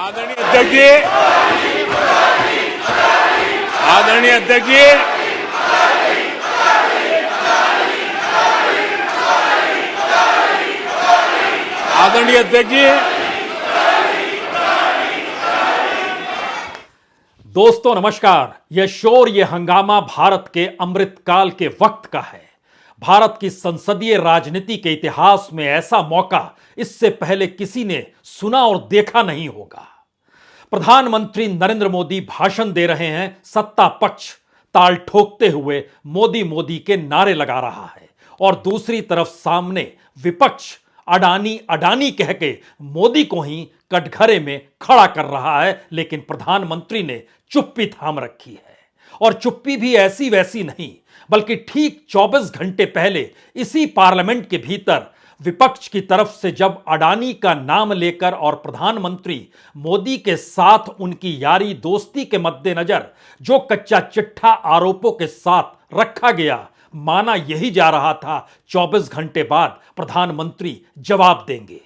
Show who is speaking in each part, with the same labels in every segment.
Speaker 1: आदरणीय अध्यक्ष जी, आदरणीय अध्यक्ष जी, आदरणीय अध्यक्ष जी।
Speaker 2: दोस्तों नमस्कार। यह शोर, यह हंगामा भारत के अमृतकाल के वक्त का है। भारत की संसदीय राजनीति के इतिहास में ऐसा मौका इससे पहले किसी ने सुना और देखा नहीं होगा। प्रधानमंत्री नरेंद्र मोदी भाषण दे रहे हैं, सत्ता पक्ष ताल ठोकते हुए मोदी मोदी के नारे लगा रहा है, और दूसरी तरफ सामने विपक्ष अडानी अडानी कह के मोदी को ही कटघरे में खड़ा कर रहा है। लेकिन प्रधानमंत्री ने चुप्पी थाम रखी है, और चुप्पी भी ऐसी वैसी नहीं, बल्कि ठीक 24 घंटे पहले इसी पार्लियामेंट के भीतर विपक्ष की तरफ से जब अडानी का नाम लेकर और प्रधानमंत्री मोदी के साथ उनकी यारी दोस्ती के मद्देनजर जो कच्चा चिट्ठा आरोपों के साथ रखा गया, माना यही जा रहा था 24 घंटे बाद प्रधानमंत्री जवाब देंगे,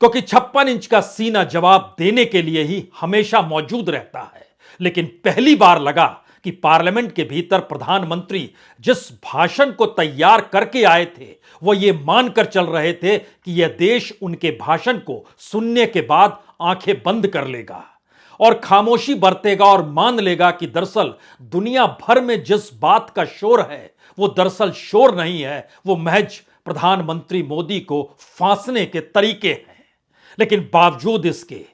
Speaker 2: क्योंकि 56 इंच का सीना जवाब देने के लिए ही हमेशा मौजूद रहता है। लेकिन पहली बार लगा कि पार्लियामेंट के भीतर प्रधानमंत्री जिस भाषण को तैयार करके आए थे, वो ये मानकर चल रहे थे कि यह देश उनके भाषण को सुनने के बाद आंखें बंद कर लेगा और खामोशी बरतेगा और मान लेगा कि दरअसल दुनिया भर में जिस बात का शोर है वो दरअसल शोर नहीं है, वो महज प्रधानमंत्री मोदी को फांसने के तरीके हैं। लेकिन बावजूद इसके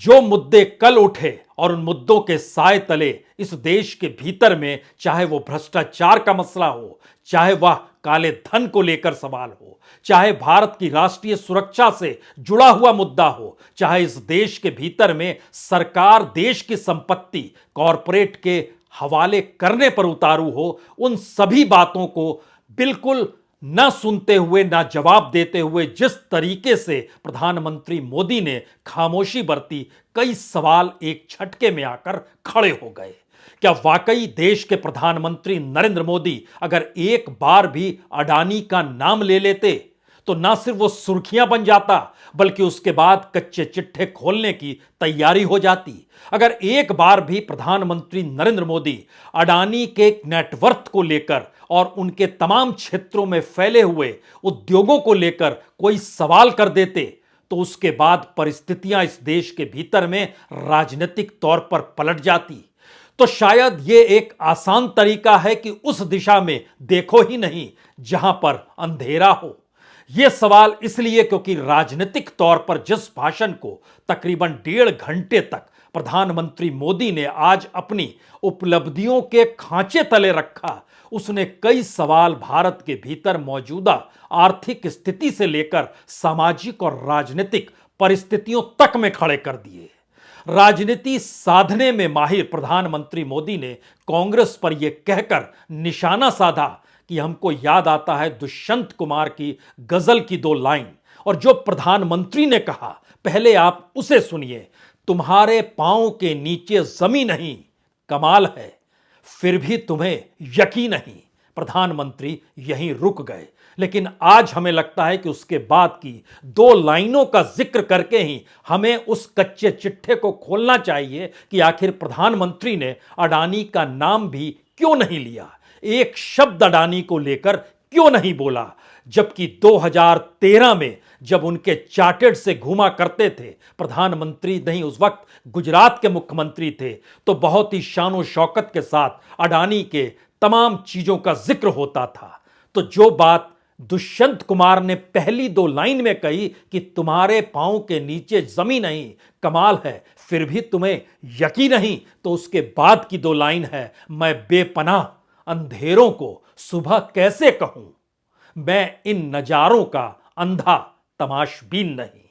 Speaker 2: जो मुद्दे कल उठे और उन मुद्दों के साए तले इस देश के भीतर में, चाहे वो भ्रष्टाचार का मसला हो, चाहे वह काले धन को लेकर सवाल हो, चाहे भारत की राष्ट्रीय सुरक्षा से जुड़ा हुआ मुद्दा हो, चाहे इस देश के भीतर में सरकार देश की संपत्ति कॉरपोरेट के हवाले करने पर उतारू हो, उन सभी बातों को बिल्कुल न सुनते हुए, न जवाब देते हुए जिस तरीके से प्रधानमंत्री मोदी ने खामोशी बरती, कई सवाल एक झटके में आकर खड़े हो गए। क्या वाकई देश के प्रधानमंत्री नरेंद्र मोदी अगर एक बार भी अडानी का नाम ले लेते तो ना सिर्फ वो सुर्खियां बन जाता, बल्कि उसके बाद कच्चे चिट्ठे खोलने की तैयारी हो जाती। अगर एक बार भी प्रधानमंत्री नरेंद्र मोदी अडानी के नेटवर्थ को लेकर और उनके तमाम क्षेत्रों में फैले हुए उद्योगों को लेकर कोई सवाल कर देते, तो उसके बाद परिस्थितियां इस देश के भीतर में राजनीतिक तौर पर पलट जाती। तो शायद ये एक आसान तरीका है कि उस दिशा में देखो ही नहीं जहां पर अंधेरा हो। यह सवाल इसलिए क्योंकि राजनीतिक तौर पर जिस भाषण को तकरीबन 1.5 घंटे तक प्रधानमंत्री मोदी ने आज अपनी उपलब्धियों के खांचे तले रखा, उसने कई सवाल भारत के भीतर मौजूदा आर्थिक स्थिति से लेकर सामाजिक और राजनीतिक परिस्थितियों तक में खड़े कर दिए। राजनीति साधने में माहिर प्रधानमंत्री मोदी ने कांग्रेस पर यह कहकर निशाना साधा कि हमको याद आता है दुष्यंत कुमार की गजल की 2 लाइन, और जो प्रधानमंत्री ने कहा पहले आप उसे सुनिए। तुम्हारे पांव के नीचे जमीन नहीं, कमाल है, फिर भी तुम्हें यकीन नहीं। प्रधानमंत्री यहीं रुक गए। लेकिन आज हमें लगता है कि उसके बाद की 2 लाइनों का जिक्र करके ही हमें उस कच्चे चिट्ठे को खोलना चाहिए कि आखिर प्रधानमंत्री ने अडानी का नाम भी क्यों नहीं लिया, एक शब्द अडानी को लेकर क्यों नहीं बोला। जबकि 2013 में जब उनके चार्टर्ड से घूमा करते थे, प्रधानमंत्री नहीं उस वक्त गुजरात के मुख्यमंत्री थे, तो बहुत ही शानो शौकत के साथ अडानी के तमाम चीजों का जिक्र होता था। तो जो बात दुष्यंत कुमार ने पहली 2 लाइन में कही कि तुम्हारे पांव के नीचे जमीन नहीं, कमाल है, फिर भी तुम्हें यकीन नहीं, तो उसके बाद की 2 लाइन है, मैं बेपनाह अंधेरों को सुबह कैसे कहूं, मैं इन नजारों का अंधा तमाशबीन नहीं।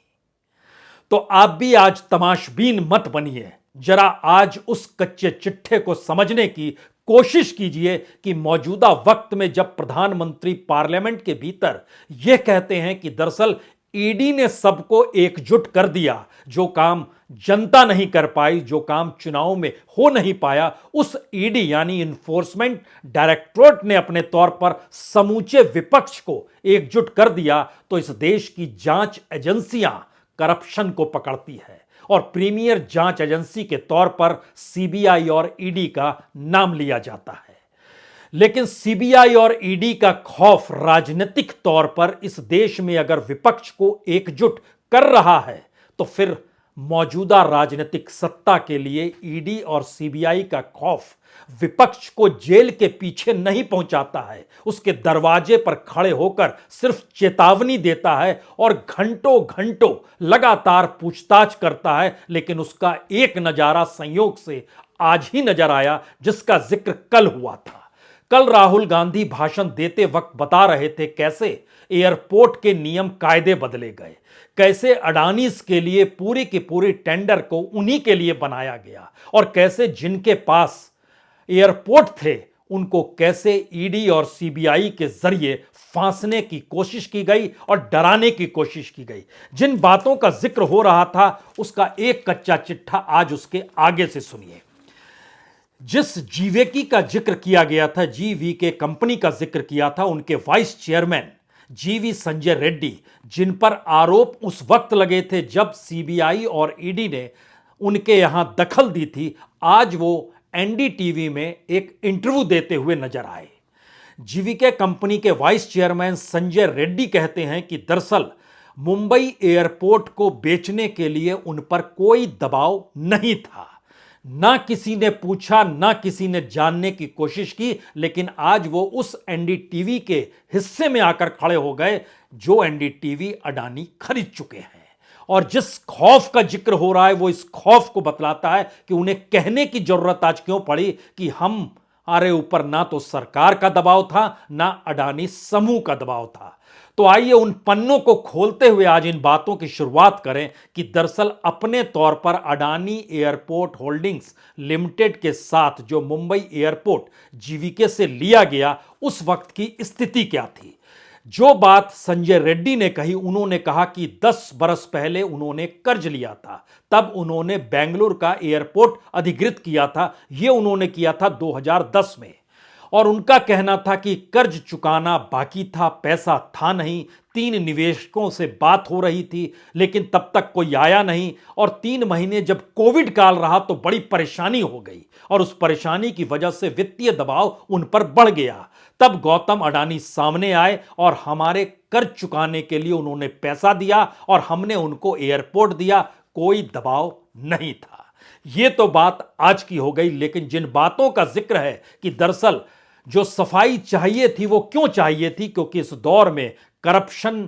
Speaker 2: तो आप भी आज तमाशबीन मत बनिए, जरा आज उस कच्चे चिट्ठे को समझने की कोशिश कीजिए कि मौजूदा वक्त में जब प्रधानमंत्री पार्लियामेंट के भीतर यह कहते हैं कि दरअसल ईडी ने सबको एकजुट कर दिया, जो काम जनता नहीं कर पाई, जो काम चुनाव में हो नहीं पाया, उस ईडी यानी इन्फोर्समेंट डायरेक्टोरेट ने अपने तौर पर समूचे विपक्ष को एकजुट कर दिया, तो इस देश की जांच एजेंसियां करप्शन को पकड़ती है और प्रीमियर जांच एजेंसी के तौर पर सीबीआई और ईडी का नाम लिया जाता है। लेकिन सीबीआई और ईडी का खौफ राजनीतिक तौर पर इस देश में अगर विपक्ष को एकजुट कर रहा है तो फिर मौजूदा राजनीतिक सत्ता के लिए ईडी और सीबीआई का खौफ विपक्ष को जेल के पीछे नहीं पहुंचाता है, उसके दरवाजे पर खड़े होकर सिर्फ चेतावनी देता है और घंटों घंटों लगातार पूछताछ करता है। लेकिन उसका एक नजारा संयोग से आज ही नजर आया जिसका जिक्र कल हुआ था। कल राहुल गांधी भाषण देते वक्त बता रहे थे कैसे एयरपोर्ट के नियम कायदे बदले गए, कैसे अडानीज के लिए पूरी की पूरी टेंडर को उन्हीं के लिए बनाया गया और कैसे जिनके पास एयरपोर्ट थे उनको कैसे ईडी और सीबीआई के जरिए फांसने की कोशिश की गई और डराने की कोशिश की गई। जिन बातों का जिक्र हो रहा था उसका एक कच्चा चिट्ठा आज उसके आगे से सुनिए। जिस जीवीके का जिक्र किया गया था, जीवीके कंपनी का जिक्र किया था, उनके वाइस चेयरमैन जीवी संजय रेड्डी, जिन पर आरोप उस वक्त लगे थे जब सीबीआई और ईडी ने उनके यहां दखल दी थी, आज वो एनडीटीवी में एक इंटरव्यू देते हुए नजर आए। जीवीके कंपनी के वाइस चेयरमैन संजय रेड्डी कहते हैं कि दरअसल मुंबई एयरपोर्ट को बेचने के लिए उन पर कोई दबाव नहीं था, ना किसी ने पूछा, ना किसी ने जानने की कोशिश की, लेकिन आज वो उस एनडीटीवी के हिस्से में आकर खड़े हो गए जो एनडीटीवी अडानी खरीद चुके हैं। और जिस खौफ का जिक्र हो रहा है वो इस खौफ को बतलाता है कि उन्हें कहने की जरूरत आज क्यों पड़ी कि हमारे ऊपर ना तो सरकार का दबाव था, ना अडानी समूह का दबाव था। तो आइए उन पन्नों को खोलते हुए आज इन बातों की शुरुआत करें कि दरअसल अपने तौर पर अडानी एयरपोर्ट होल्डिंग्स लिमिटेड के साथ जो मुंबई एयरपोर्ट जीवीके से लिया गया उस वक्त की स्थिति क्या थी। जो बात संजय रेड्डी ने कही, उन्होंने कहा कि 10 बरस पहले उन्होंने कर्ज लिया था, तब उन्होंने बेंगलुरु का एयरपोर्ट अधिग्रहित किया था। यह उन्होंने किया था 2010 में और उनका कहना था कि कर्ज चुकाना बाकी था, पैसा था नहीं। 3 निवेशकों से बात हो रही थी लेकिन तब तक कोई आया नहीं और 3 महीने जब कोविड काल रहा तो बड़ी परेशानी हो गई और उस परेशानी की वजह से वित्तीय दबाव उन पर बढ़ गया। तब गौतम अडानी सामने आए और हमारे कर्ज चुकाने के लिए उन्होंने पैसा दिया और हमने उनको एयरपोर्ट दिया, कोई दबाव नहीं था। यह तो बात आज की हो गई, लेकिन जिन बातों का जिक्र है कि दरअसल जो सफाई चाहिए थी वो क्यों चाहिए थी, क्योंकि इस दौर में करप्शन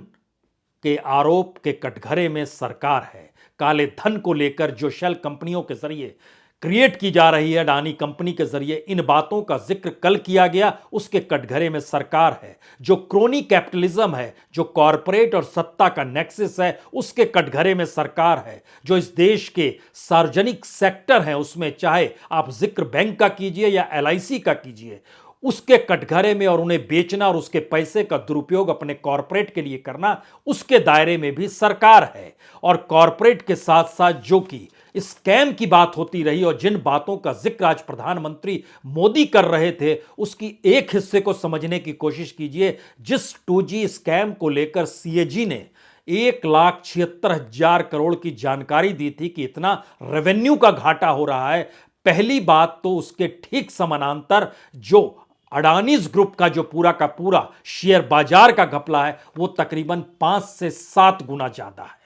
Speaker 2: के आरोप के कटघरे में सरकार है। काले धन को लेकर जो शेल कंपनियों के जरिए क्रिएट की जा रही है, अडानी कंपनी के जरिए, इन बातों का जिक्र कल किया गया, उसके कटघरे में सरकार है। जो क्रोनी कैपिटलिज्म है, जो कॉरपोरेट और सत्ता का नेक्सस है, उसके कटघरे में सरकार है। जो इस देश के सार्वजनिक सेक्टर है उसमें चाहे आप जिक्र बैंक का कीजिए या एलआईसी का कीजिए, उसके कटघरे में और उन्हें बेचना और उसके पैसे का दुरुपयोग अपने कॉरपोरेट के लिए करना, उसके दायरे में भी सरकार है। और कॉरपोरेट के साथ साथ जो कि स्कैम की बात होती रही और जिन बातों का जिक्र आज प्रधानमंत्री मोदी कर रहे थे उसकी एक हिस्से को समझने की कोशिश कीजिए। जिस 2G स्कैम को लेकर सीएजी ने 1,76,000 करोड़ की जानकारी दी थी कि इतना रेवेन्यू का घाटा हो रहा है, पहली बात तो उसके ठीक समानांतर जो अडानीज ग्रुप का जो पूरा का पूरा शेयर बाजार का घपला है वो तकरीबन 5 से 7 गुना ज्यादा है।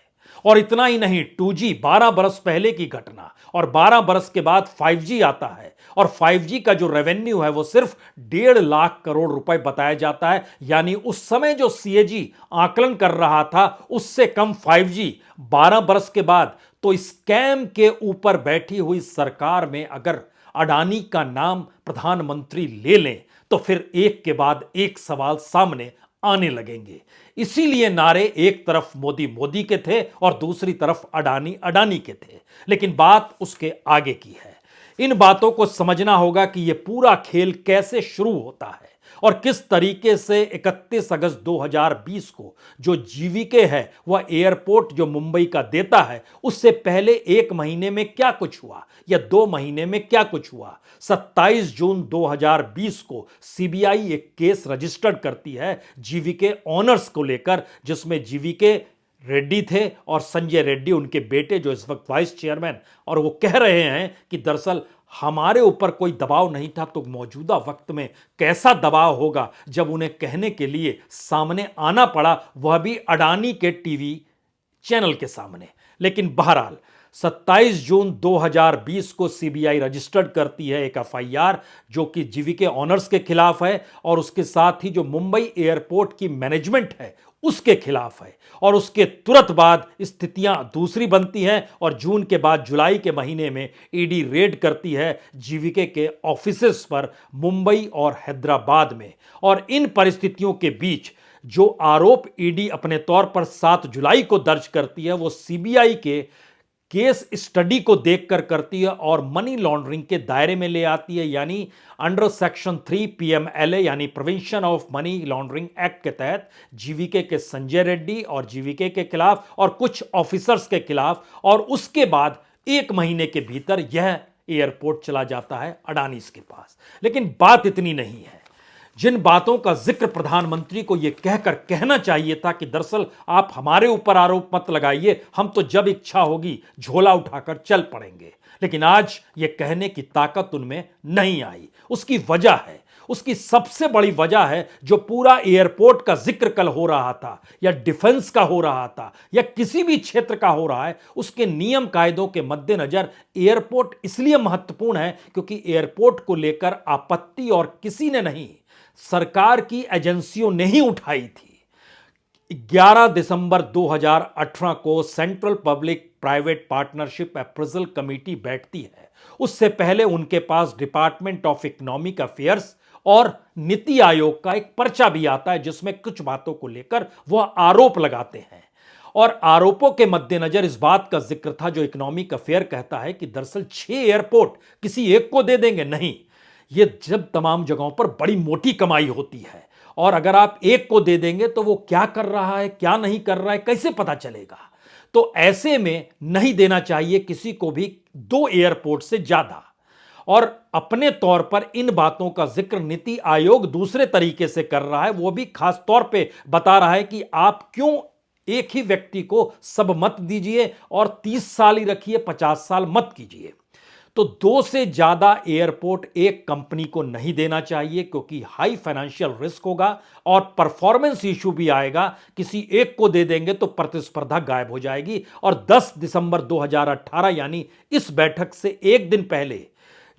Speaker 2: और इतना ही नहीं, 2G 12 बरस पहले की घटना और 12 बरस के बाद 5G आता है और 5G का जो रेवेन्यू है वो सिर्फ 1.5 लाख करोड़ रुपए बताया जाता है। यानी उस समय जो सीएजी आकलन कर रहा था उससे कम 5G 12 बरस के बाद। तो स्कैम के ऊपर बैठी हुई सरकार में अगर अडानी का नाम प्रधानमंत्री ले लें तो फिर एक के बाद एक सवाल सामने आने लगेंगे। इसीलिए नारे एक तरफ मोदी मोदी के थे और दूसरी तरफ अडानी अडानी के थे। लेकिन बात उसके आगे की है। इन बातों को समझना होगा कि यह पूरा खेल कैसे शुरू होता है और किस तरीके से 31 अगस्त 2020 को जो जीवीके है वह एयरपोर्ट जो मुंबई का देता है, उससे पहले 1 महीने में क्या कुछ हुआ या 2 महीने में क्या कुछ हुआ। 27 जून 2020 को सीबीआई एक केस रजिस्टर्ड करती है जीवीके ऑनर्स को लेकर, जिसमें जीवीके रेड्डी थे और संजय रेड्डी उनके बेटे जो इस वक्त वाइस चेयरमैन, और वो कह रहे हैं कि दरअसल हमारे ऊपर कोई दबाव नहीं था। तो मौजूदा वक्त में कैसा दबाव होगा जब उन्हें कहने के लिए सामने आना पड़ा, वह भी अडानी के टीवी चैनल के सामने। लेकिन बहरहाल 27 जून 2020 को सीबीआई रजिस्टर्ड करती है एक एफआईआर जो कि जीवीके ऑनर्स के खिलाफ है, और उसके साथ ही जो मुंबई एयरपोर्ट की मैनेजमेंट है उसके खिलाफ है। और उसके तुरंत बाद स्थितियां दूसरी बनती हैं और जून के बाद जुलाई के महीने में ईडी रेड करती है जीवीके के ऑफिसेस पर मुंबई और हैदराबाद में। और इन परिस्थितियों के बीच जो आरोप ईडी अपने तौर पर 7 जुलाई को दर्ज करती है वो सीबीआई के केस स्टडी को देखकर करती है और मनी लॉन्ड्रिंग के दायरे में ले आती है, यानी अंडर सेक्शन 3 पीएमएलए यानी prevention of money laundering act के तहत जीवीके के संजय रेड्डी और जीवीके के खिलाफ और कुछ ऑफिसर्स के खिलाफ। और उसके बाद 1 महीने के भीतर यह एयरपोर्ट चला जाता है अडानीज के पास। लेकिन बात इतनी नहीं है, जिन बातों का जिक्र प्रधानमंत्री को यह कहकर कहना चाहिए था कि दरअसल आप हमारे ऊपर आरोप मत लगाइए, हम तो जब इच्छा होगी झोला उठाकर चल पड़ेंगे, लेकिन आज यह कहने की ताकत उनमें नहीं आई। उसकी वजह है, उसकी सबसे बड़ी वजह है जो पूरा एयरपोर्ट का जिक्र कल हो रहा था या डिफेंस का हो रहा था या किसी भी क्षेत्र का हो रहा है, उसके नियम कायदों के मद्देनजर एयरपोर्ट इसलिए महत्वपूर्ण है क्योंकि एयरपोर्ट को लेकर आपत्ति और किसी ने नहीं, सरकार की एजेंसियों ने ही उठाई थी। 11 दिसंबर 2018 को central public private partnership appraisal committee बैठती है। उससे पहले उनके पास डिपार्टमेंट ऑफ इकोनॉमिक अफेयर्स और नीति आयोग का एक पर्चा भी आता है जिसमें कुछ बातों को लेकर वह आरोप लगाते हैं। और आरोपों के मद्देनजर इस बात का जिक्र था जो इकोनॉमिक अफेयर कहता है कि दरअसल 6 एयरपोर्ट किसी एक को दे देंगे, नहीं, ये जब तमाम जगहों पर बड़ी मोटी कमाई होती है और अगर आप एक को दे देंगे तो वो क्या कर रहा है क्या नहीं कर रहा है कैसे पता चलेगा। तो ऐसे में नहीं देना चाहिए किसी को भी 2 एयरपोर्ट से ज्यादा। और अपने तौर पर इन बातों का जिक्र नीति आयोग दूसरे तरीके से कर रहा है, वो भी खास तौर पे बता रहा है कि आप क्यों एक ही व्यक्ति को सब मत दीजिए और 30 साल ही रखिए, 50 साल मत कीजिए। तो 2 से ज्यादा एयरपोर्ट एक कंपनी को नहीं देना चाहिए क्योंकि हाई फाइनेंशियल रिस्क होगा और परफॉर्मेंस इशू भी आएगा। किसी एक को दे देंगे तो प्रतिस्पर्धा गायब हो जाएगी। और 10 दिसंबर 2018 यानी इस बैठक से एक दिन पहले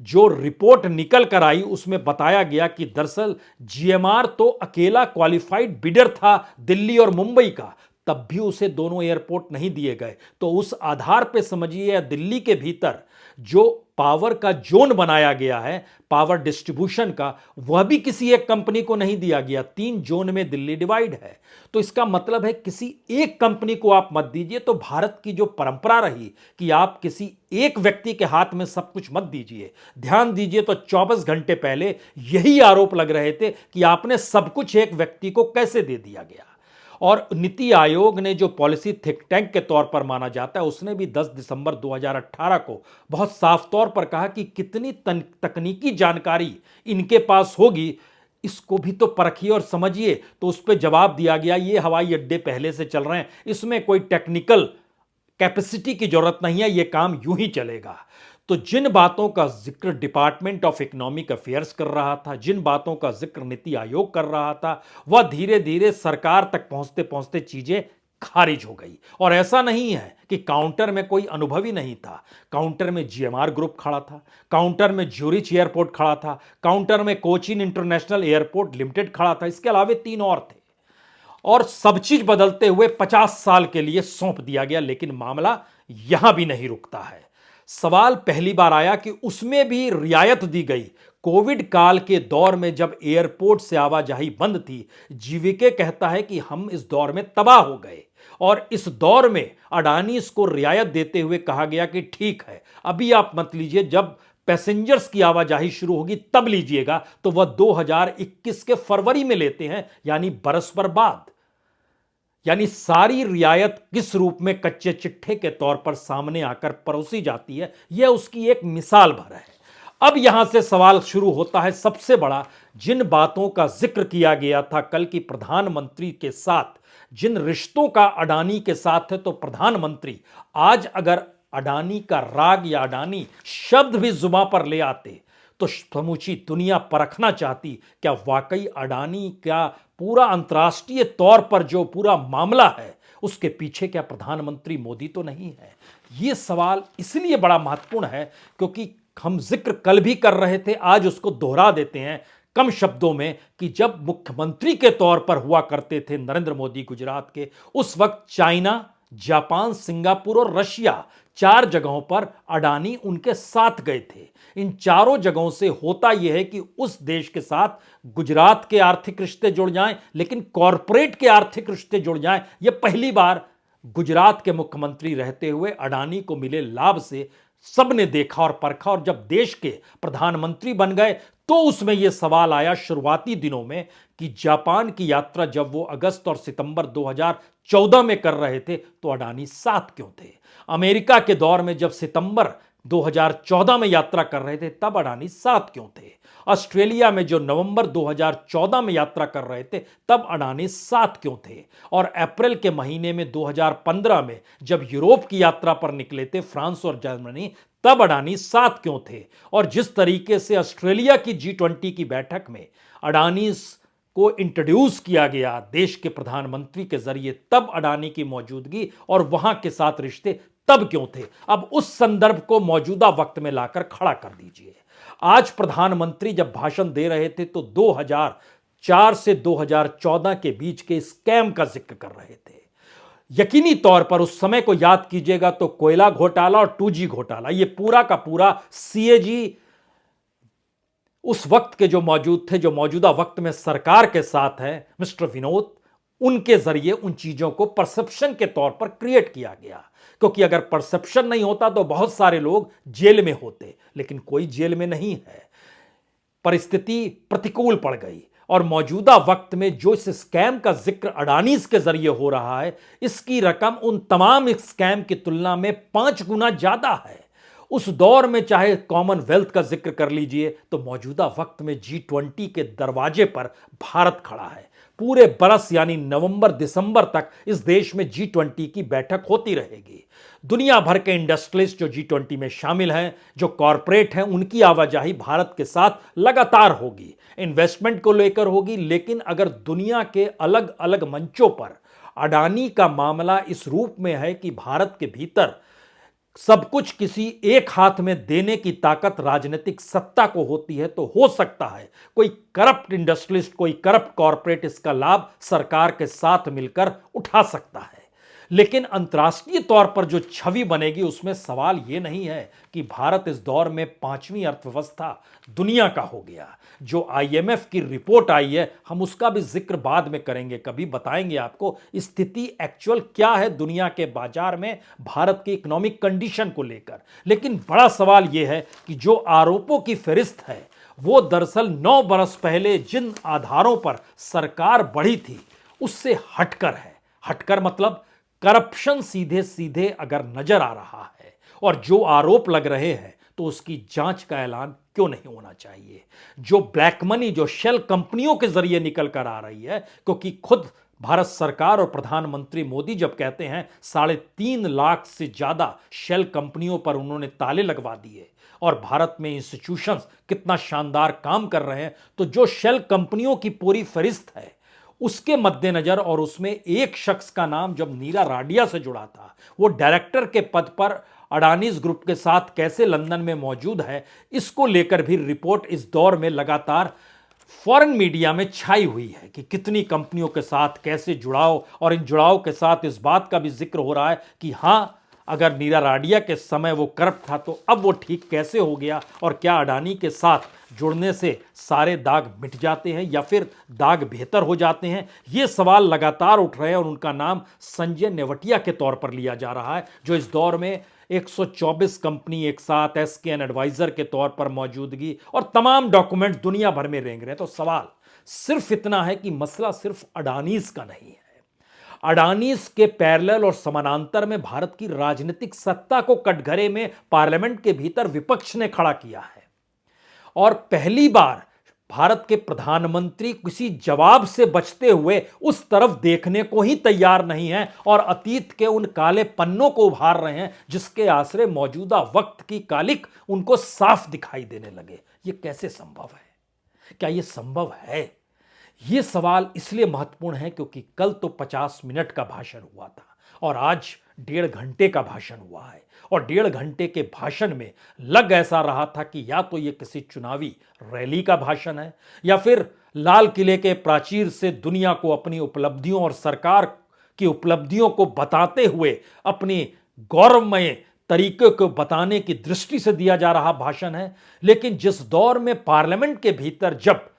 Speaker 2: जो रिपोर्ट निकल कर आई उसमें बताया गया कि दरअसल जीएमआर तो अकेला क्वालिफाइड बिडर था दिल्ली और मुंबई का, तब भी उसे दोनों एयरपोर्ट नहीं दिए गए। तो उस आधार पे समझिए दिल्ली के भीतर जो पावर का जोन बनाया गया है, पावर डिस्ट्रीब्यूशन का, वह भी किसी एक कंपनी को नहीं दिया गया। 3 जोन में दिल्ली डिवाइड है। तो इसका मतलब है किसी एक कंपनी को आप मत दीजिए। तो भारत की जो परंपरा रही कि आप किसी एक व्यक्ति के हाथ में सब कुछ मत दीजिए, ध्यान दीजिए तो 24 घंटे पहले यही आरोप लग रहे थे कि आपने सब कुछ एक व्यक्ति को कैसे दे दिया गया। और नीति आयोग ने जो पॉलिसी थिंक टैंक के तौर पर माना जाता है उसने भी 10 दिसंबर 2018 को बहुत साफ तौर पर कहा कि कितनी तकनीकी जानकारी इनके पास होगी इसको भी तो परखिए और समझिए। तो उस पर जवाब दिया गया ये हवाई अड्डे पहले से चल रहे हैं, इसमें कोई टेक्निकल कैपेसिटी की जरूरत नहीं है, ये काम यूं ही चलेगा। तो जिन बातों का जिक्र डिपार्टमेंट ऑफ इकोनॉमिक अफेयर्स कर रहा था, जिन बातों का जिक्र नीति आयोग कर रहा था, वह धीरे धीरे सरकार तक पहुंचते पहुंचते चीजें खारिज हो गई। और ऐसा नहीं है कि काउंटर में कोई अनुभवी नहीं था, काउंटर में जीएमआर ग्रुप खड़ा था, काउंटर में ज्यूरिच एयरपोर्ट खड़ा था, काउंटर में कोचीन इंटरनेशनल एयरपोर्ट लिमिटेड खड़ा था, इसके अलावे 3 और थे। और सब चीज बदलते हुए 50 साल के लिए सौंप दिया गया। लेकिन मामला यहां भी नहीं रुकता है। सवाल पहली बार आया कि उसमें भी रियायत दी गई। कोविड काल के दौर में जब एयरपोर्ट से आवाजाही बंद थी, जीवीके कहता है कि हम इस दौर में तबाह हो गए और इस दौर में अडानी इसको रियायत देते हुए कहा गया कि ठीक है अभी आप मत लीजिए, जब पैसेंजर्स की आवाजाही शुरू होगी तब लीजिएगा। तो वह 2021 के फरवरी में लेते हैं, यानी बरस भर बाद। यानी सारी रियायत किस रूप में कच्चे चिट्ठे के तौर पर सामने आकर परोसी जाती है, यह उसकी एक मिसाल भर है। अब यहां से सवाल शुरू होता है सबसे बड़ा, जिन बातों का जिक्र किया गया था कल की प्रधानमंत्री के साथ जिन रिश्तों का अडानी के साथ है, तो प्रधानमंत्री आज अगर अडानी का राग या अडानी शब्द भी जुबान पर ले आते तो समूची दुनिया परखना चाहती क्या वाकई अडानी का पूरा अंतर्राष्ट्रीय तौर पर जो पूरा मामला है उसके पीछे क्या प्रधानमंत्री मोदी तो नहीं है। यह सवाल इसलिए बड़ा महत्वपूर्ण है क्योंकि हम जिक्र कल भी कर रहे थे, आज उसको दोहरा देते हैं कम शब्दों में कि जब मुख्यमंत्री के तौर पर हुआ करते थे नरेंद्र मोदी गुजरात के, उस वक्त चाइना, जापान, सिंगापुर और रशिया 4 जगहों पर अडानी उनके साथ गए थे। इन चारों जगहों से होता यह है कि उस देश के साथ गुजरात के आर्थिक रिश्ते जुड़ जाएं, लेकिन कॉरपोरेट के आर्थिक रिश्ते जुड़ जाएं। यह पहली बार गुजरात के मुख्यमंत्री रहते हुए अडानी को मिले लाभ से सबने देखा और परखा, और जब देश के प्रधानमंत्री बन गए तो उसमें यह सवाल आया शुरुआती दिनों में कि जापान की यात्रा जब वो अगस्त और सितंबर 2014 में कर रहे थे तो अडानी साथ क्यों थे। अमेरिका के दौर में जब सितंबर 2014 में यात्रा कर रहे थे तब अडानी साथ क्यों थे। ऑस्ट्रेलिया में जो नवंबर 2014 में यात्रा कर रहे थे तब अडानी साथ क्यों थे। और अप्रैल के महीने में 2015 में जब यूरोप की यात्रा पर निकले थे, फ्रांस और जर्मनी, तब अडानी साथ क्यों थे। और जिस तरीके से ऑस्ट्रेलिया की G20 की बैठक में अडानी को इंट्रोड्यूस किया गया देश के प्रधानमंत्री के जरिए, तब अडानी की मौजूदगी और वहां के साथ रिश्ते तब क्यों थे। अब उस संदर्भ को मौजूदा वक्त में लाकर खड़ा कर दीजिए। आज प्रधानमंत्री जब भाषण दे रहे थे तो 2004 से 2014 के बीच के स्कैम का जिक्र कर रहे थे। यकीनी तौर पर उस समय को याद कीजिएगा तो कोयला घोटाला और 2G घोटाला, ये पूरा का पूरा CAG उस वक्त के जो मौजूद थे, जो मौजूदा वक्त में सरकार के साथ हैं मिस्टर विनोद, उनके जरिए उन चीजों को परसेप्शन के तौर पर क्रिएट किया गया। क्योंकि अगर परसेप्शन नहीं होता तो बहुत सारे लोग जेल में होते, लेकिन कोई जेल में नहीं है। परिस्थिति प्रतिकूल पड़ गई और मौजूदा वक्त में जो इस स्कैम का जिक्र अडानीज के जरिए हो रहा है, इसकी रकम उन तमाम स्कैम की तुलना में 5 गुना ज्यादा है। उस दौर में चाहे कॉमनवेल्थ का जिक्र कर लीजिए तो मौजूदा वक्त में G20 के दरवाजे पर भारत खड़ा है। पूरे बरस यानी नवंबर दिसंबर तक इस देश में G20 की बैठक होती रहेगी। दुनिया भर के इंडस्ट्रियलिस्ट जो G20 में शामिल हैं, जो कॉरपोरेट हैं, उनकी आवाजाही भारत के साथ लगातार होगी, इन्वेस्टमेंट को लेकर होगी। लेकिन अगर दुनिया के अलग अलग मंचों पर अडानी का मामला इस रूप में है कि भारत के भीतर सब कुछ किसी एक हाथ में देने की ताकत राजनीतिक सत्ता को होती है, तो हो सकता है कोई करप्ट इंडस्ट्रियलिस्ट, कोई करप्ट कॉरपोरेट इसका लाभ सरकार के साथ मिलकर उठा सकता है। लेकिन अंतर्राष्ट्रीय तौर पर जो छवि बनेगी उसमें सवाल यह नहीं है कि भारत इस दौर में 5वीं अर्थव्यवस्था दुनिया का हो गया। जो IMF की रिपोर्ट आई है, हम उसका भी जिक्र बाद में करेंगे, कभी बताएंगे आपको स्थिति एक्चुअल क्या है दुनिया के बाजार में भारत की इकोनॉमिक कंडीशन को लेकर। लेकिन बड़ा सवाल यह है कि जो आरोपों की फहरिस्त है वो दरअसल 9 बरस पहले जिन आधारों पर सरकार बढ़ी थी उससे हटकर है। हटकर मतलब करप्शन सीधे सीधे अगर नजर आ रहा है और जो आरोप लग रहे हैं तो उसकी जांच का ऐलान क्यों नहीं होना चाहिए। जो ब्लैक मनी जो शेल कंपनियों के जरिए निकल कर आ रही है, क्योंकि खुद भारत सरकार और प्रधानमंत्री मोदी जब कहते हैं 3.5 लाख से ज्यादा शेल कंपनियों पर उन्होंने ताले लगवा दिए और भारत में इंस्टीट्यूशंस कितना शानदार काम कर रहे हैं, तो जो शेल कंपनियों की पूरी फहरिस्त है उसके मद्देनजर, और उसमें एक शख्स का नाम जब नीरा राडिया से जुड़ा था, वो डायरेक्टर के पद पर अडानीज ग्रुप के साथ कैसे लंदन में मौजूद है, इसको लेकर भी रिपोर्ट इस दौर में लगातार फॉरेन मीडिया में छाई हुई है कि कितनी कंपनियों के साथ कैसे जुड़ाव, और इन जुड़ाव के साथ इस बात का भी जिक्र हो रहा है कि हां, अगर नीरा राडिया के समय वो करप्ट था तो अब वो ठीक कैसे हो गया, और क्या अडानी के साथ जुड़ने से सारे दाग मिट जाते हैं या फिर दाग बेहतर हो जाते हैं। ये सवाल लगातार उठ रहे हैं और उनका नाम संजय नेवटिया के तौर पर लिया जा रहा है, जो इस दौर में 124 कंपनी एक साथ SKN एडवाइजर के तौर पर मौजूदगी और तमाम डॉक्यूमेंट दुनिया भर में रेंग रहे हैं। तो सवाल सिर्फ इतना है कि मसला सिर्फ अडानीज का नहीं है। अडानीज के पैरेलल और समानांतर में भारत की राजनीतिक सत्ता को कटघरे में पार्लियामेंट के भीतर विपक्ष ने खड़ा किया है और पहली बार भारत के प्रधानमंत्री किसी जवाब से बचते हुए उस तरफ देखने को ही तैयार नहीं हैं और अतीत के उन काले पन्नों को उभार रहे हैं जिसके आसरे मौजूदा वक्त की कालिक उनको साफ दिखाई देने लगे। यह कैसे संभव है? क्या यह संभव है? यह सवाल इसलिए महत्वपूर्ण है क्योंकि कल तो 50 मिनट का भाषण हुआ था और आज 1.5 घंटे का भाषण हुआ है और 1.5 घंटे के भाषण में लग ऐसा रहा था कि या तो ये किसी चुनावी रैली का भाषण है या फिर लाल किले के प्राचीर से दुनिया को अपनी उपलब्धियों और सरकार की उपलब्धियों को बताते हुए अपनी गौरवमय तरीके को बताने की दृष्टि से दिया जा रहा भाषण है। लेकिन जिस दौर में पार्लियामेंट के भीतर जब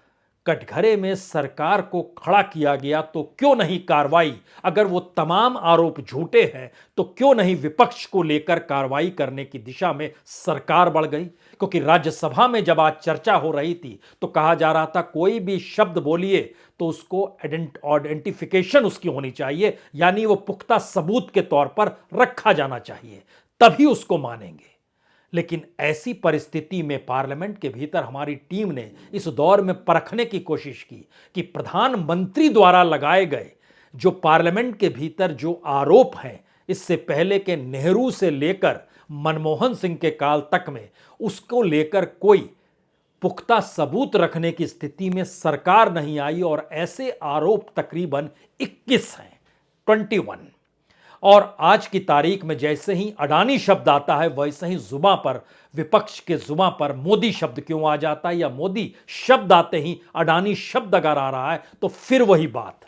Speaker 2: कटघरे में सरकार को खड़ा किया गया तो क्यों नहीं कार्रवाई? अगर वो तमाम आरोप झूठे हैं तो क्यों नहीं विपक्ष को लेकर कार्रवाई करने की दिशा में सरकार बढ़ गई? क्योंकि राज्यसभा में जब आज चर्चा हो रही थी तो कहा जा रहा था कोई भी शब्द बोलिए तो उसको आइडेंटिफिकेशन उसकी होनी चाहिए, यानी वो पुख्ता सबूत के तौर पर रखा जाना चाहिए, तभी उसको मानेंगे। लेकिन ऐसी परिस्थिति में पार्लियामेंट के भीतर हमारी टीम ने इस दौर में परखने की कोशिश की कि प्रधानमंत्री द्वारा लगाए गए जो पार्लियामेंट के भीतर जो आरोप हैं, इससे पहले के नेहरू से लेकर मनमोहन सिंह के काल तक में, उसको लेकर कोई पुख्ता सबूत रखने की स्थिति में सरकार नहीं आई और ऐसे आरोप तकरीबन 21 हैं, 21। और आज की तारीख में जैसे ही अडानी शब्द आता है वैसे ही जुबां पर, विपक्ष के जुबां पर मोदी शब्द क्यों आ जाता है, या मोदी शब्द आते ही अडानी शब्द अगर आ रहा है तो फिर वही बात।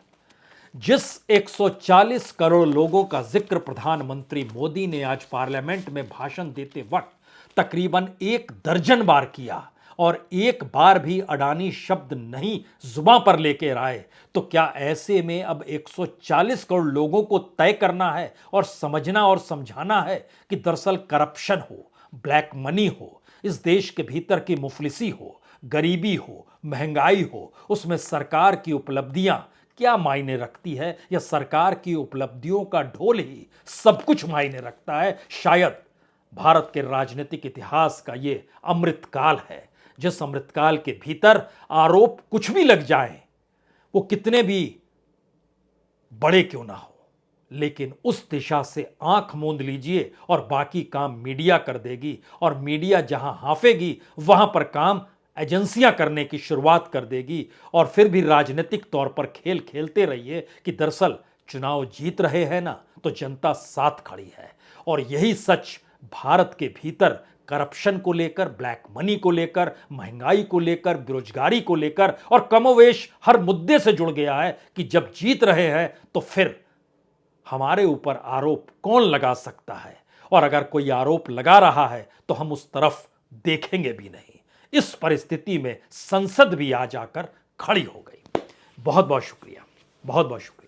Speaker 2: जिस 140 करोड़ लोगों का जिक्र प्रधानमंत्री मोदी ने आज पार्लियामेंट में भाषण देते वक्त तकरीबन 1 दर्जन बार किया और एक बार भी अडानी शब्द नहीं जुबां पर लेकर आए, तो क्या ऐसे में अब 140 करोड़ लोगों को तय करना है और समझना और समझाना है कि दरअसल करप्शन हो, ब्लैक मनी हो, इस देश के भीतर की मुफलिसी हो, गरीबी हो, महंगाई हो, उसमें सरकार की उपलब्धियां क्या मायने रखती है, या सरकार की उपलब्धियों का ढोल ही सब कुछ मायने रखता है? शायद भारत के राजनीतिक इतिहास का ये अमृतकाल है, जिस अमृतकाल के भीतर आरोप कुछ भी लग जाए, वो कितने भी बड़े क्यों ना हो, लेकिन उस दिशा से आंख मूंद लीजिए और बाकी काम मीडिया कर देगी और मीडिया जहां हाफेगी वहां पर काम एजेंसियां करने की शुरुआत कर देगी और फिर भी राजनीतिक तौर पर खेल खेलते रहिए कि दरअसल चुनाव जीत रहे हैं ना तो जनता साथ खड़ी है। और यही सच भारत के भीतर करप्शन को लेकर, ब्लैक मनी को लेकर, महंगाई को लेकर, बेरोजगारी को लेकर और कमोवेश हर मुद्दे से जुड़ गया है कि जब जीत रहे हैं तो फिर हमारे ऊपर आरोप कौन लगा सकता है, और अगर कोई आरोप लगा रहा है तो हम उस तरफ देखेंगे भी नहीं। इस परिस्थिति में संसद भी आ जाकर खड़ी हो गई। बहुत बहुत शुक्रिया, बहुत बहुत शुक्रिया।